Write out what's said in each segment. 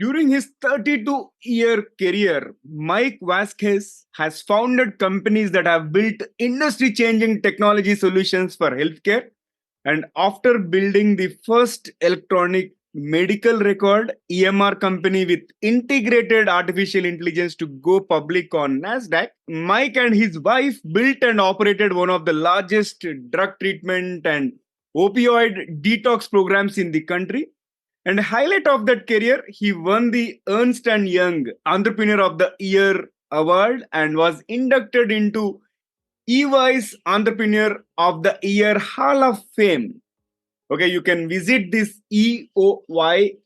During his 32-year career, Mike Vasquez has founded companies that have built industry-changing technology solutions for healthcare. And after building the first electronic medical record EMR company with integrated artificial intelligence to go public on Nasdaq, Mike and his wife built and operated one of the largest drug treatment and opioid detox programs in the country. And highlight of that career, he won the Ernst and Young Entrepreneur of the Year award and was inducted into EY's Entrepreneur of the Year Hall of Fame. Okay, you can visit this eoyhof.ey.com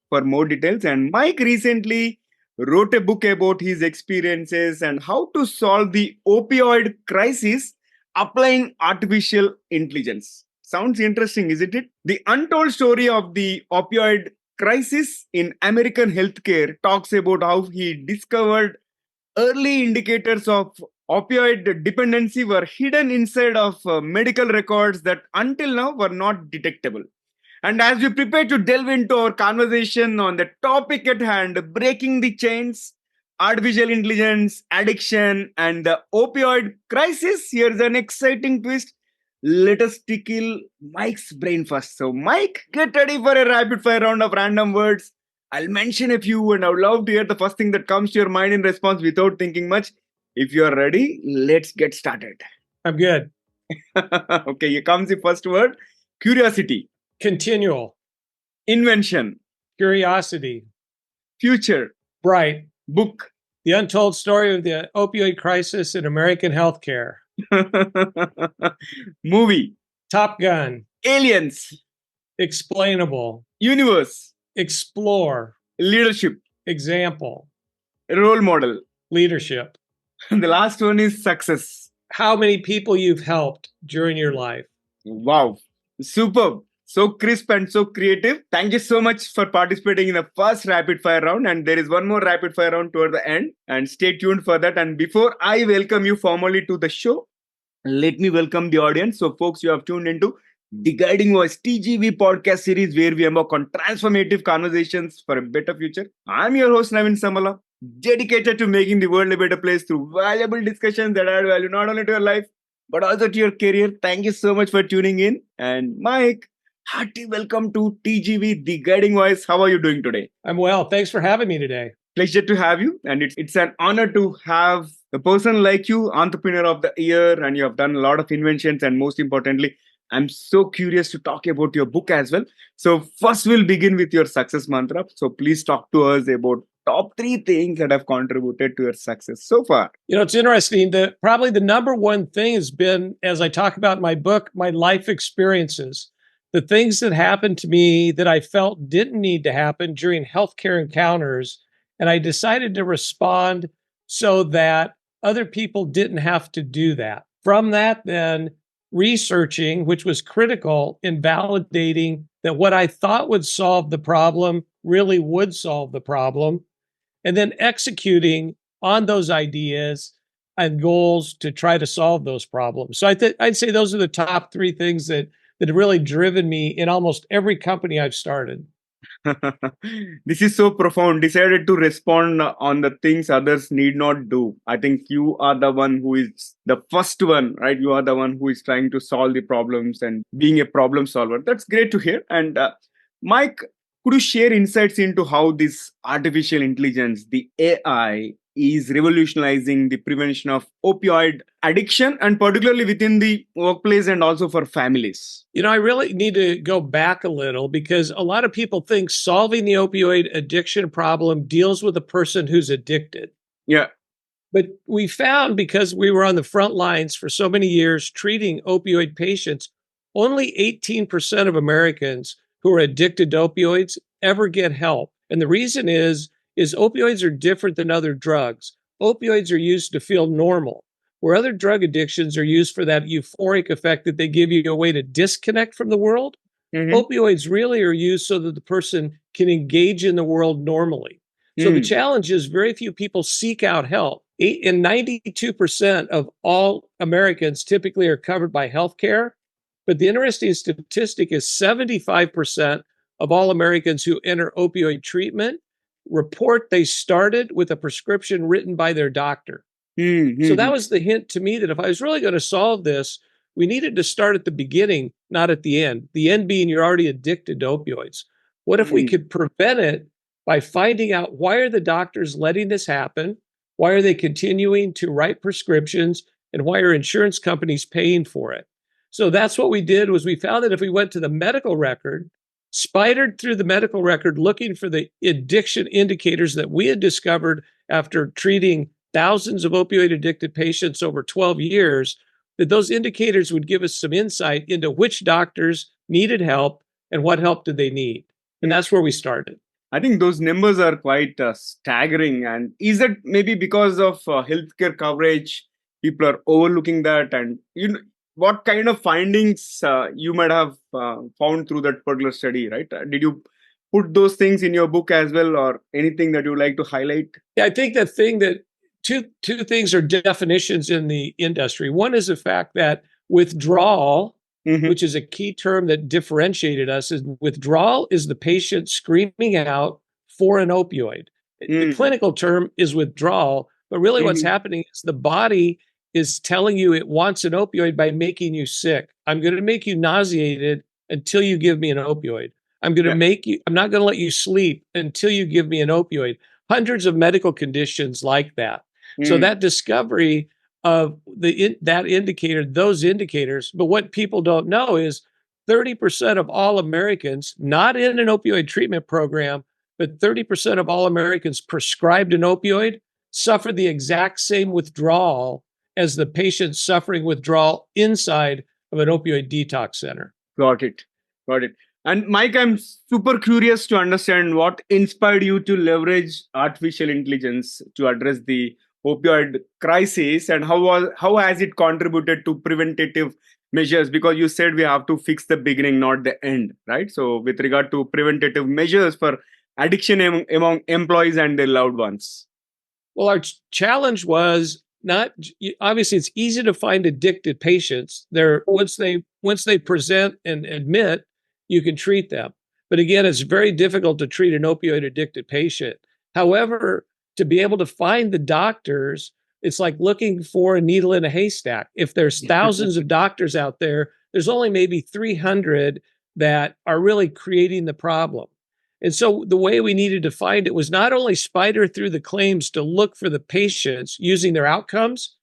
for more details. And Mike recently wrote a book about his experiences and how to solve the opioid crisis applying artificial intelligence. Sounds interesting, isn't it? The untold story of the opioid crisis in American healthcare talks about how he discovered early indicators of opioid dependency were hidden inside of medical records that until now were not detectable. And as we prepare to delve into our conversation on the topic at hand, breaking the chains, artificial intelligence, addiction, and the opioid crisis, here's an exciting twist. Let us tickle Mike's brain first. So, Mike, get ready for a rapid fire round of random words. I'll mention a few and I would love to hear the first thing that comes to your mind in response without thinking much. If you are ready, let's get started. I'm good. Okay, here comes the first word. Curiosity. Continual. Invention. Curiosity. Future. Bright. Book. The untold story of the opioid crisis in American healthcare. Movie. Top Gun. Aliens. Explainable. Universe. Explore. Leadership. Example. Role model. Leadership. The last one is success. How many people you've helped during your life. Wow. Superb. So crisp and so creative. Thank you so much for participating in the first rapid fire round. And there is one more rapid fire round toward the end. And stay tuned for that. And before I welcome you formally to the show, let me welcome the audience. So folks, you have tuned into the Guiding Voice TGV podcast series where we embark on transformative conversations for a better future. I'm your host, Naveen Samala, dedicated to making the world a better place through valuable discussions that add value not only to your life, but also to your career. Thank you so much for tuning in. And Mike, hearty welcome to TGV, the Guiding Voice. How are you doing today? I'm well. Thanks for having me today. Pleasure to have you. And it's an honor to have a person like you, Entrepreneur of the Year, and you have done a lot of inventions. And most importantly, I'm so curious to talk about your book as well. So first we'll begin with your success mantra. So please talk to us about top 3 things that have contributed to your success so far. You know, it's interesting that probably the number one thing has been, as I talk about in my book, my life experiences, the things that happened to me that I felt didn't need to happen during healthcare encounters. And I decided to respond so that other people didn't have to do that. From that, then, researching, which was critical in validating that what I thought would solve the problem really would solve the problem, and then executing on those ideas and goals to try to solve those problems. So I'd say those are the top 3 things that have really driven me in almost every company I've started. This is so profound. Decided to respond on the things others need not do. I think you are the one who is the first one, right? You are the one who is trying to solve the problems and being a problem solver. That's great to hear. And Mike, could you share insights into how this artificial intelligence, the AI, is revolutionizing the prevention of opioid addiction, and particularly within the workplace and also for families? You know, I really need to go back a little because a lot of people think solving the opioid addiction problem deals with a person who's addicted. Yeah. But we found, because we were on the front lines for so many years treating opioid patients, only 18% of Americans who are addicted to opioids ever get help. And the reason is opioids are different than other drugs. Opioids are used to feel normal, where other drug addictions are used for that euphoric effect that they give you a way to disconnect from the world. Mm-hmm. Opioids really are used so that the person can engage in the world normally. So the challenge is very few people seek out help. And 92% of all Americans typically are covered by healthcare. But the interesting statistic is 75% of all Americans who enter opioid treatment report they started with a prescription written by their doctor. So that was the hint to me that if I was really going to solve this, we needed to start at the beginning, not at the end. The end being you're already addicted to opioids. What if we could prevent it by finding out why are the doctors letting this happen? Why are they continuing to write prescriptions? And why are insurance companies paying for it? So that's what we did was we found that if we went to the medical record, spidered through the medical record looking for the addiction indicators that we had discovered after treating thousands of opioid addicted patients over 12 years, that those indicators would give us some insight into which doctors needed help and what help did they need. And that's where we started. I think those numbers are quite staggering. And is it maybe because of healthcare coverage, people are overlooking that? And what kind of findings you might have found through that particular study, right? Did you put those things in your book as well, or anything that you would like to highlight? Yeah, I think the thing that two things are definitions in the industry. One is the fact that withdrawal, which is a key term that differentiated us, is withdrawal is the patient screaming out for an opioid. The clinical term is withdrawal, but really what's happening is the body is telling you it wants an opioid by making you sick. I'm going to make you nauseated until you give me an opioid. I'm going to I'm not going to let you sleep until you give me an opioid. Hundreds of medical conditions like that. So that discovery of that indicator, those indicators, but what people don't know is 30% of all Americans, not in an opioid treatment program, but 30% of all Americans prescribed an opioid suffer the exact same withdrawal as the patient suffering withdrawal inside of an opioid detox center. Got it. And Mike, I'm super curious to understand what inspired you to leverage artificial intelligence to address the opioid crisis, and how has it contributed to preventative measures? Because you said we have to fix the beginning, not the end, right? So with regard to preventative measures for addiction among employees and their loved ones. Well, our challenge was not obviously it's easy to find addicted patients. Once they present and admit, you can treat them. But again, it's very difficult to treat an opioid addicted patient. However, to be able to find the doctors, it's like looking for a needle in a haystack. If there's thousands of doctors out there, there's only maybe 300 that are really creating the problem. And so the way we needed to find it was not only spider through the claims to look for the patients using their outcomes,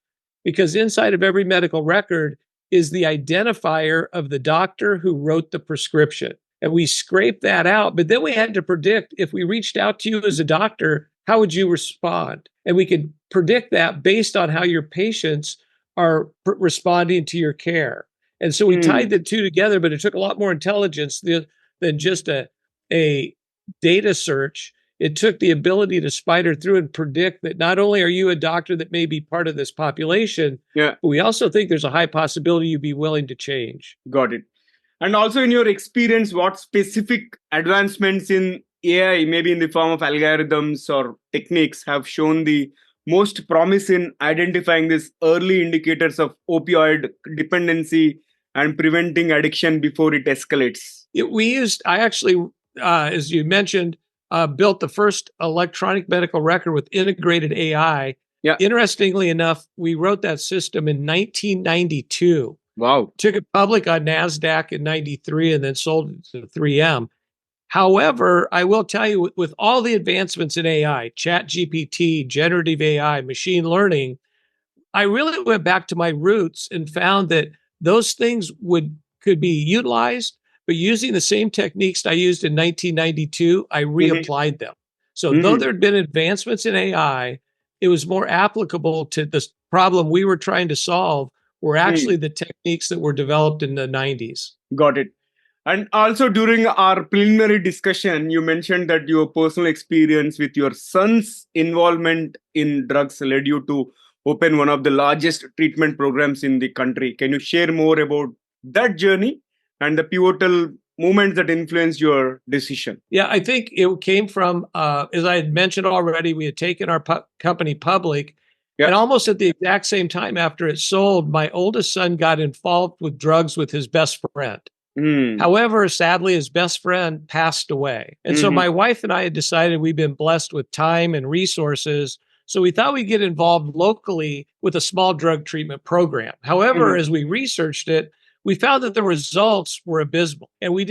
because inside of every medical record is the identifier of the doctor who wrote the prescription. And we scraped that out, but then we had to predict if we reached out to you as a doctor, how would you respond? And we could predict that based on how your patients are responding to your care. And so we tied the two together, but it took a lot more intelligence than just a data search. It took the ability to spider through and predict that not only are you a doctor that may be part of this population, but we also think there's a high possibility you'd be willing to change. Got it. And also in your experience, what specific advancements in AI, maybe in the form of algorithms or techniques, have shown the most promise in identifying these early indicators of opioid dependency and preventing addiction before it escalates? I actually, as you mentioned, built the first electronic medical record with integrated AI. Interestingly enough, we wrote that system in 1992. Wow. Took it public on NASDAQ in 93 and then sold it to 3M. However, I will tell you, with all the advancements in AI, ChatGPT, generative AI, machine learning, I really went back to my roots and found that those things could be utilized, but using the same techniques I used in 1992, I reapplied them. So though there had been advancements in AI, it was more applicable to this problem we were trying to solve were actually the techniques that were developed in the 90s. Got it. And also during our preliminary discussion, you mentioned that your personal experience with your son's involvement in drugs led you to open one of the largest treatment programs in the country. Can you share more about that journey and the pivotal moments that influenced your decision? Yeah, I think it came from, as I had mentioned already, we had taken our company public. And almost at the exact same time after it sold, my oldest son got involved with drugs with his best friend. Mm. However, sadly, his best friend passed away. And so Mhm. my wife and I had decided we've been blessed with time and resources. So we thought we'd get involved locally with a small drug treatment program. However, Mhm. as we researched it, we found that the results were abysmal. And we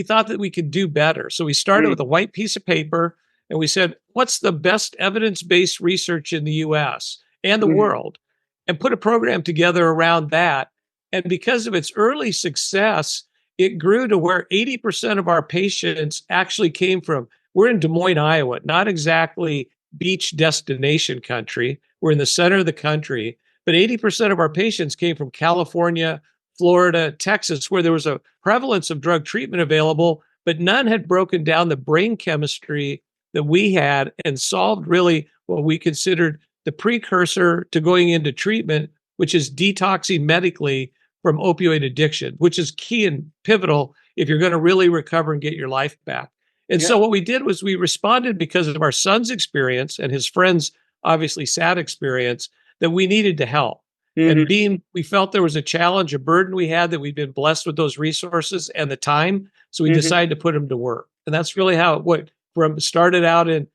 thought that we could do better. So we started Mm. with a white piece of paper and we said, what's the best evidence based research in the US and the Mhm. world? And put a program together around that. And because of its early success, it grew to where 80% of our patients actually came from, we're in Des Moines, Iowa, not exactly beach destination country. We're in the center of the country, but 80% of our patients came from California, Florida, Texas, where there was a prevalence of drug treatment available, but none had broken down the brain chemistry that we had and solved really what we considered the precursor to going into treatment, which is detoxing medically from opioid addiction, which is key and pivotal if you're going to really recover and get your life back. And Yeah. so what we did was we responded because of our son's experience and his friend's obviously sad experience that we needed to help. Mhm. And we felt there was a challenge, a burden we had that we'd been blessed with those resources and the time. So we Mhm. decided to put them to work. And that's really how it went from started out at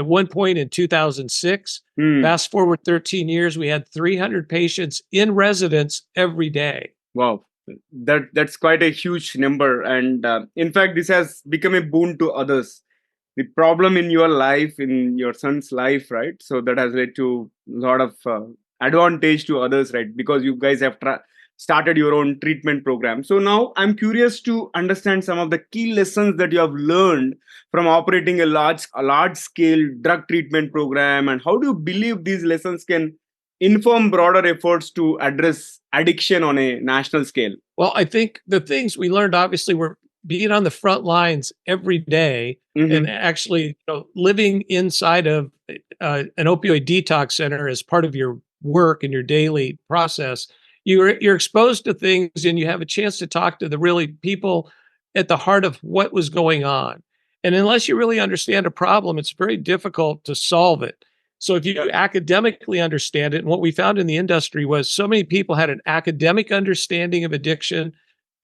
one point in 2006. Mm. Fast forward 13 years, we had 300 patients in residence every day. Wow, that's quite a huge number, and in fact, this has become a boon to others. The problem in your life, in your son's life, right? So that has led to a lot of advantage to others, right? Because you guys have started your own treatment program. So now I'm curious to understand some of the key lessons that you have learned from operating a large scale drug treatment program, and how do you believe these lessons can inform broader efforts to address addiction on a national scale? Well, I think the things we learned obviously were being on the front lines every day and Mm-hmm. actually living inside of an opioid detox center as part of your work and your daily process. You're exposed to things and you have a chance to talk to the really people at the heart of what was going on. And unless you really understand a problem, it's very difficult to solve it. So if you academically understand it, and what we found in the industry was so many people had an academic understanding of addiction.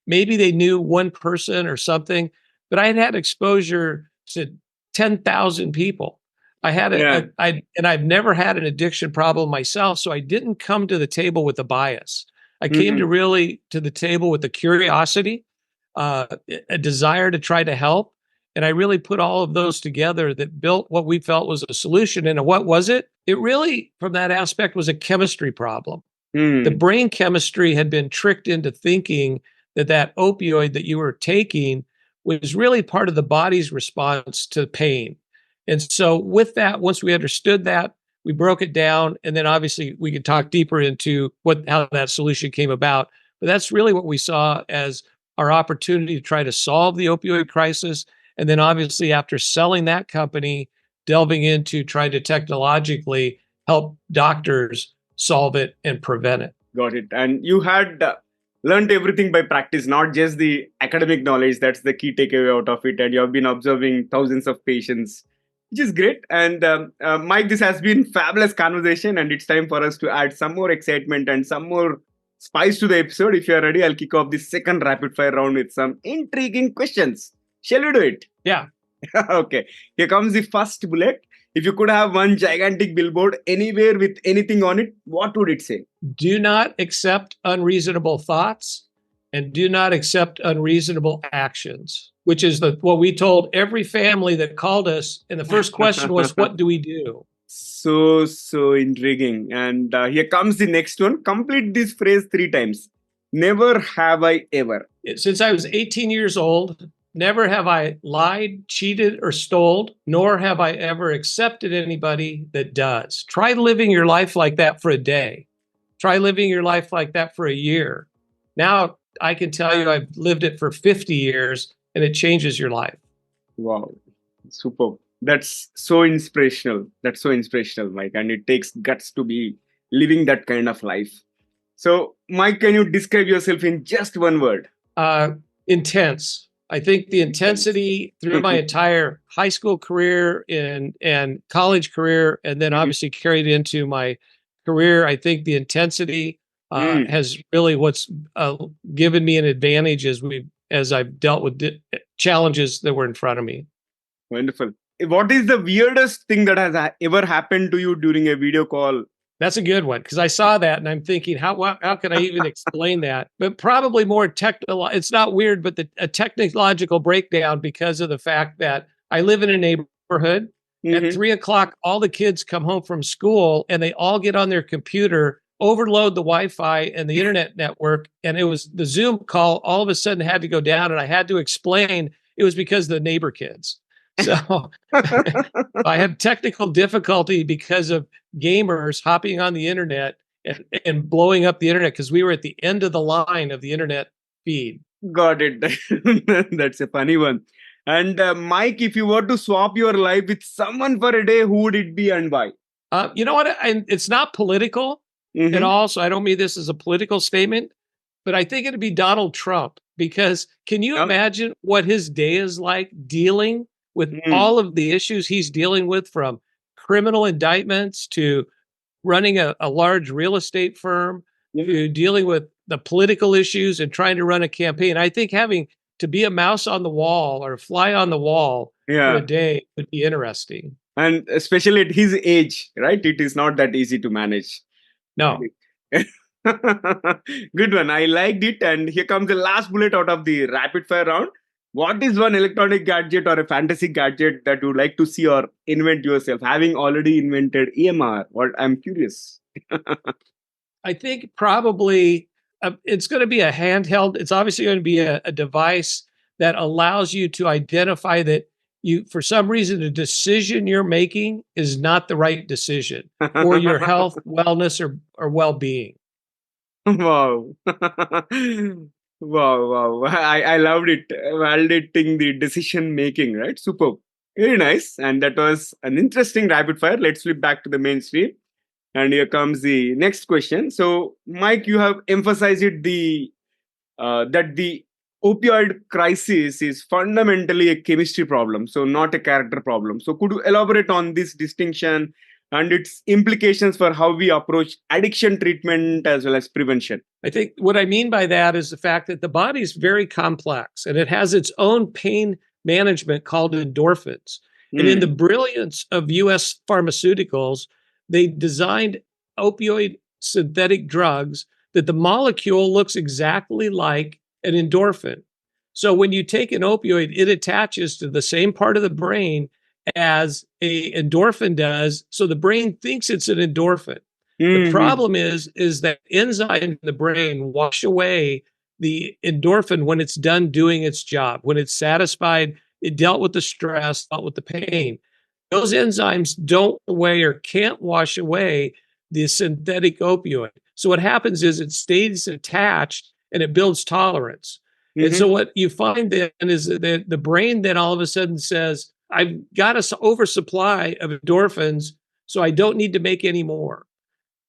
Maybe they knew one person or something, but I had had exposure to 10,000 people. I had Yeah. and I've never had an addiction problem myself. So I didn't come to the table with a bias. I came Mm-hmm. to the table with a curiosity, uh, a desire to try to help. And I really put all of those together that built what we felt was a solution. And what was it? It really, from that aspect, was a chemistry problem. The Mm. brain chemistry had been tricked into thinking that that opioid that you were taking was really part of the body's response to pain. And so, with that, once we understood that, we broke it down, and then obviously we could talk deeper into how that solution came about. But that's really what we saw as our opportunity to try to solve the opioid crisis. And then, obviously, after selling that company, delving into trying to technologically help doctors solve it and prevent it. Got it. And you had learned everything by practice, not just the academic knowledge. That's the key takeaway out of it. And you have been observing thousands of patients, which is great. And Mike, this has been fabulous conversation, and it's time for us to add some more excitement and some more spice to the episode. If you're ready, I'll kick off the second rapid fire round with some intriguing questions. Shall we do it? Yeah. Okay. Here comes the first bullet. If you could have one gigantic billboard anywhere with anything on it, what would it say? Do not accept unreasonable thoughts and do not accept unreasonable actions, which is what we told every family that called us. And the first question was, what do we do? So intriguing. And here comes the next one. Complete this phrase three times. Never have I ever. Since I was 18 years old, never have I lied, cheated, or stole, nor have I ever accepted anybody that does. Try living your life like that for a day. Try living your life like that for a year. Now I can tell you I've lived it for 50 years and it changes your life. Wow. Superb. That's so inspirational. That's so inspirational, Mike. And it takes guts to be living that kind of life. So, Mike, can you describe yourself in just one word? Intense. I think the intensity through my entire high school career and college career, and then obviously carried into my career. I think the intensity Mm. has really what's given me an advantage as I've dealt with challenges that were in front of me. Wonderful. What is the weirdest thing that has ever happened to you during a video call? That's a good one because I saw that and I'm thinking, how can I even explain that? But probably more technical. It's not weird, but a technological breakdown because of the fact that I live in a neighborhood. At Mm-hmm. 3 o'clock, all the kids come home from school and they all get on their computer, overload the Wi-Fi and the internet network, and it was the Zoom call. All of a sudden, had to go down, and I had to explain it was because of the neighbor kids. So I had technical difficulty because of gamers hopping on the internet and blowing up the internet because we were at the end of the line of the internet feed. Got it. That's a funny one. And Mike, if you were to swap your life with someone for a day, who would it be and why? You know what? It's not political at Mm-hmm. all, so I don't mean this as a political statement, but I think it'd be Donald Trump because can you imagine what his day is like dealing with Mm. all of the issues he's dealing with, from criminal indictments to running a large real estate firm Yeah. to dealing with the political issues and trying to run a campaign? I think having to be a mouse on the wall or a fly on the wall for a Yeah. day would be interesting. And especially at his age, right? It is not that easy to manage. No. Good one. I liked it. And here comes the last bullet out of the rapid fire round. What is one electronic gadget or a fantasy gadget that you would like to see or invent yourself, having already invented EMR? What I'm curious. I think probably it's going to be a handheld. It's obviously going to be a device that allows you to identify that you, for some reason, the decision you're making is not the right decision for your health, wellness, or well-being. Wow. Wow. I loved it. Validating the decision making, right? Superb. Very nice. And that was an interesting rapid fire. Let's flip back to the mainstream. And here comes the next question. So, Mike, you have emphasized it that the opioid crisis is fundamentally a chemistry problem, so not a character problem. So, could you elaborate on this distinction and its implications for how we approach addiction treatment as well as prevention? I think what I mean by that is the fact that the body is very complex and it has its own pain management called endorphins. And in the brilliance of US pharmaceuticals, they designed opioid synthetic drugs that the molecule looks exactly like an endorphin. So when you take an opioid, it attaches to the same part of the brain as a endorphin does. So the brain thinks it's an endorphin. The problem is that enzymes in the brain wash away the endorphin when it's done doing its job. When it's satisfied, it dealt with the stress, dealt with the pain. Those enzymes don't away or can't wash away the synthetic opioid. So what happens is it stays attached and it builds tolerance. And so what you find then is that the brain then all of a sudden says, I've got an oversupply of endorphins, so I don't need to make any more.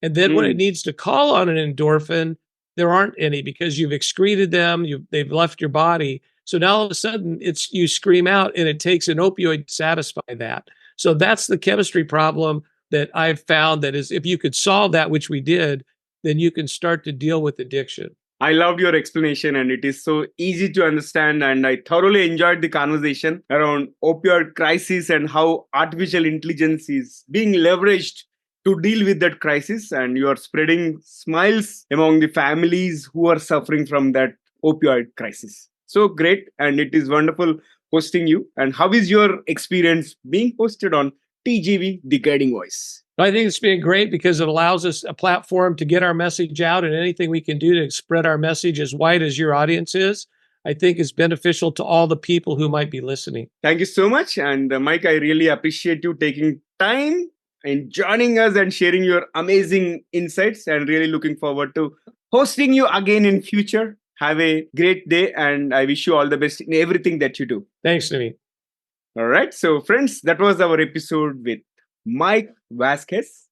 And then when it needs to call on an endorphin, there aren't any because you've excreted them, they've left your body. So now all of a sudden you scream out and it takes an opioid to satisfy that. So that's the chemistry problem that I've found, that is, if you could solve that, which we did, then you can start to deal with addiction. I loved your explanation, and it is so easy to understand. And I thoroughly enjoyed the conversation around opioid crisis and how artificial intelligence is being leveraged to deal with that crisis. And you are spreading smiles among the families who are suffering from that opioid crisis. So great, and it is wonderful hosting you. And how is your experience being hosted on TGV, The Guiding Voice? I think it's been great because it allows us a platform to get our message out, and anything we can do to spread our message as wide as your audience is, I think is beneficial to all the people who might be listening. Thank you so much. And Mike, I really appreciate you taking time and joining us and sharing your amazing insights, and really looking forward to hosting you again in future. Have a great day, and I wish you all the best in everything that you do. Thanks, Naveen. All right. So, friends, that was our episode with Mike Vasquez.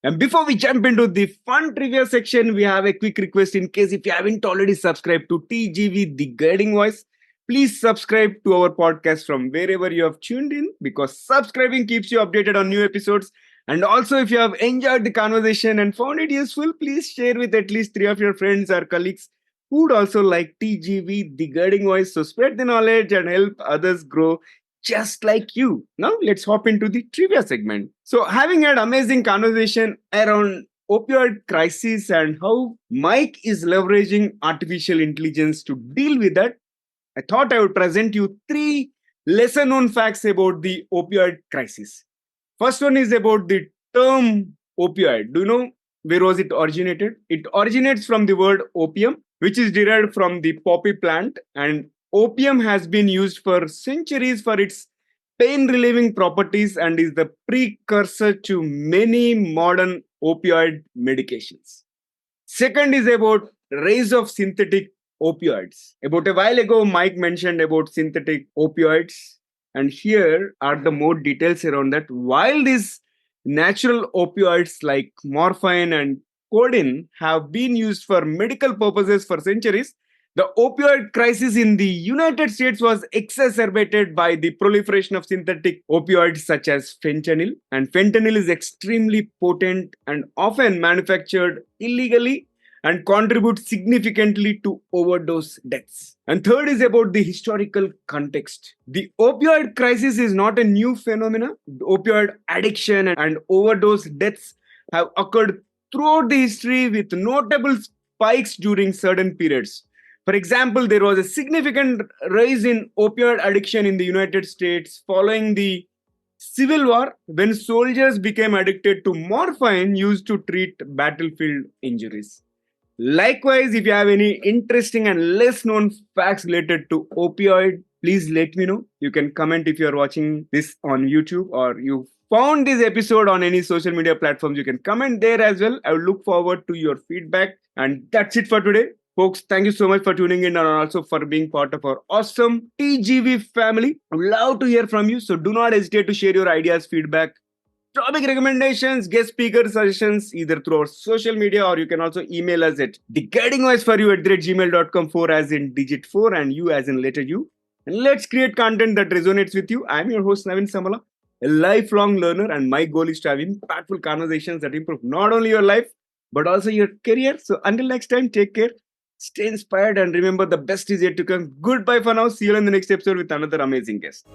And before we jump into the fun trivia section, we have a quick request. In case if you haven't already subscribed to TGV, The Guiding Voice, please subscribe to our podcast from wherever you have tuned in, because subscribing keeps you updated on new episodes And also, if you have enjoyed the conversation and found it useful, please share with at least three of your friends or colleagues who would also like TGV, the guiding voice. So spread the knowledge and help others grow just like you. Now, let's hop into the trivia segment. So, having had amazing conversation around opioid crisis and how Mike is leveraging artificial intelligence to deal with that, I thought I would present you three lesser known facts about the opioid crisis. First one is about the term opioid. Do you know where was it originated? It originates from the word opium, which is derived from the poppy plant, and opium has been used for centuries for its pain relieving properties and is the precursor to many modern opioid medications. Second is about rise of synthetic opioids. About a while ago, Mike mentioned about synthetic opioids, and here are the more details around that. While these natural opioids like morphine and codeine have been used for medical purposes for centuries, the opioid crisis in the United States was exacerbated by the proliferation of synthetic opioids such as fentanyl. And fentanyl is extremely potent and often manufactured illegally and contributes significantly to overdose deaths. And third is about the historical context. The opioid crisis is not a new phenomenon. Opioid addiction and overdose deaths have occurred throughout the history with notable spikes during certain periods. For example, there was a significant rise in opioid addiction in the United States following the Civil War when soldiers became addicted to morphine used to treat battlefield injuries. Likewise, if you have any interesting and less known facts related to opioid, please let me know. You can comment if you are watching this on YouTube or you found this episode on any social media platforms. You can comment there as well. I will look forward to your feedback. And that's it for today. Folks, thank you so much for tuning in and also for being part of our awesome TGV family. I would love to hear from you. So do not hesitate to share your ideas, feedback, topic recommendations, guest speaker suggestions, either through our social media or you can also email us at theguidingvoiceforyou@gmail.com, 4 as in digit 4 and you as in letter U. And let's create content that resonates with you. I'm your host, Naveen Samala, a lifelong learner, and my goal is to have impactful conversations that improve not only your life, but also your career. So until next time, take care, stay inspired, and remember the best is yet to come. Goodbye for now. See you in the next episode with another amazing guest.